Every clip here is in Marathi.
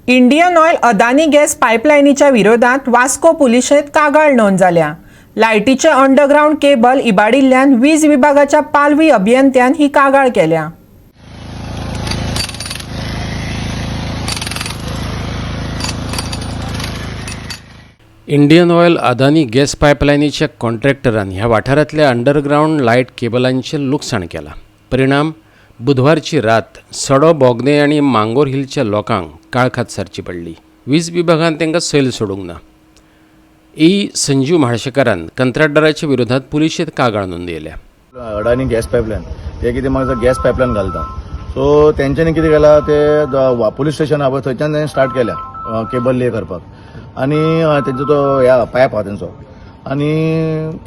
इंडियन ऑयल अदानी गॅस पाईपलाईनीच्या विरोधात वास्को पुलिशेत कागाळ नोंद जाल्या। लायटीचे अंडरग्राउंड केबल इबाडिल्ल्यान वीज विभागाच्या पालवी अभियंत्यान ही कागाळ केल्या। इंडियन ऑयल अदानी गॅस पाईपलाईनीच्या कॉन्ट्रॅक्टरान ह्या वाठारांतल्या अंडरग्राउंड लायट केबलांचें लुकसाण केलां। परिणाम बुधवारची रात सडो बोगदे आनी मांगोर हिलच्या लोकांक काळखात सारची पडली। वीज विभागान तांकां सैल सोडूंक ना। संजीव म्हाळशेकारान कंत्राटदाराच्या विरोधात पुलिशेंत कागाळ नोंदयल्या। अडानी गॅस पाईपलाईन हे कितें म्हाका गॅस पाईपलाईन घालता, सो तेंच्यांनी कितें केलां ते पुलीस स्टेशन आहा पळय थंयच्यान तेणें स्टार्ट केल्या केबल ले करपाक आनी तेंचो तो ह्या पायप आहा तेंचो आनी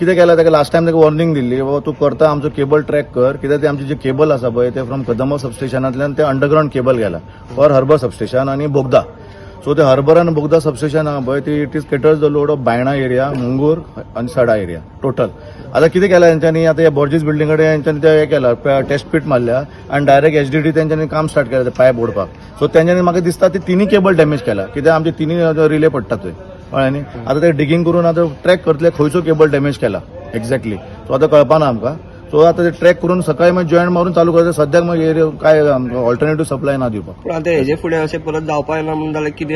कितें केलां ताका लास्ट टायम ताका वॉर्निंग दिल्ली बाबा तूं करता आमचो केबल ट्रॅक कर, कित्याक ते आमचे जे केबल आसा पळय ते फ्रॉम कदंबा सबस्टेशनांतल्यान ते अंडरग्राउंड केबल गेला फॉर हर्बर सबस्टेशन आनी बोगदा। सो ते हर्बर आनी बोगदा सबस्टेशन आहा पळय ती it is caters the load of Baina area, Mangor आनी सडा एरिया टोटल। आतां कितें केलां तेंच्यांनी, आतां ह्या बॉर्जीस बिल्डिंग कडेन तेंच्यांनी ते हें केलां टेस्ट पीट मारल्या आनी डायरेक्ट एचडीडी तेंच्यांनी काम स्टार्ट केलें ते पायप ओडपाक। सो तेंच्यांनी म्हाका दिसता ती तिनी केबल डॅमेज केला, कित्याक आमचे तिनी रिले पडटा थंय कळ्ळें न्ही। आतां ते डिगींग करून आतां ट्रॅक करतले खंयचो केबल डॅमेज केला एक्झॅक्टली, सो आतां कळपाना आमकां। सो आतां ते ट्रॅक करून सकाळी मागीर जॉयंट मारून चालू करता। सद्याक मागीर एरिया काय ऑल्टरनेटिव्ह सप्लाय ना दिवपाक। पूण आतां हेजे फुडें अशें परत जावपाक येना म्हणून जाल्यार कितें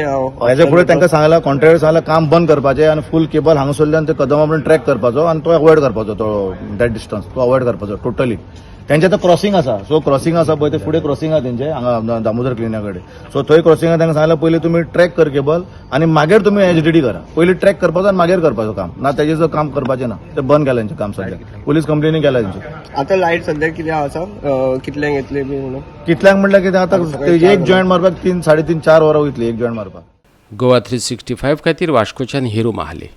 हेजे फुडें तांकां सांगलां, कॉन्ट्रॅक्टर सांगलां काम बंद करपाचें आनी फूल केबल हांगासरल्यान ते कदंबा पर्यंत ट्रॅक करपाचो आनी तो अवॉयड करपाचो, तो दॅट डिस्टन्स तो अवॉयड करपाचो टोटली। तेंचें आतां क्रॉसिंग आसा, सो क्रॉसिंग आसा पळय ते फुडें क्रॉसिंग आहा तेंचें हांगा दामोदर क्लिना कडेन। सो थंय क्रॉसिंग तांकां सांगलां पयलीं तुमी ट्रॅक कर केबल आनी मागीर तुमी एचडीडी करा। पयलीं ट्रॅक करपाचो आनी मागीर करपाचो काम ना, तेजेर काम करपाचें ना, ते बंद केलां तेंचें काम सद्याक। पुलीस कंप्लेनी केल्या तेंची। आतां लायट सद्याक कितें आसा कितल्यांक येतली बी म्हणून कितल्यांक म्हणल्यार कितें आतां एक जॉयंट मारपाक 3, 3.5, 4 वरां वयतली एक जॉयंट मारपाक। गोवा 365 खातीर वास्कोच्यान हिरू महाले।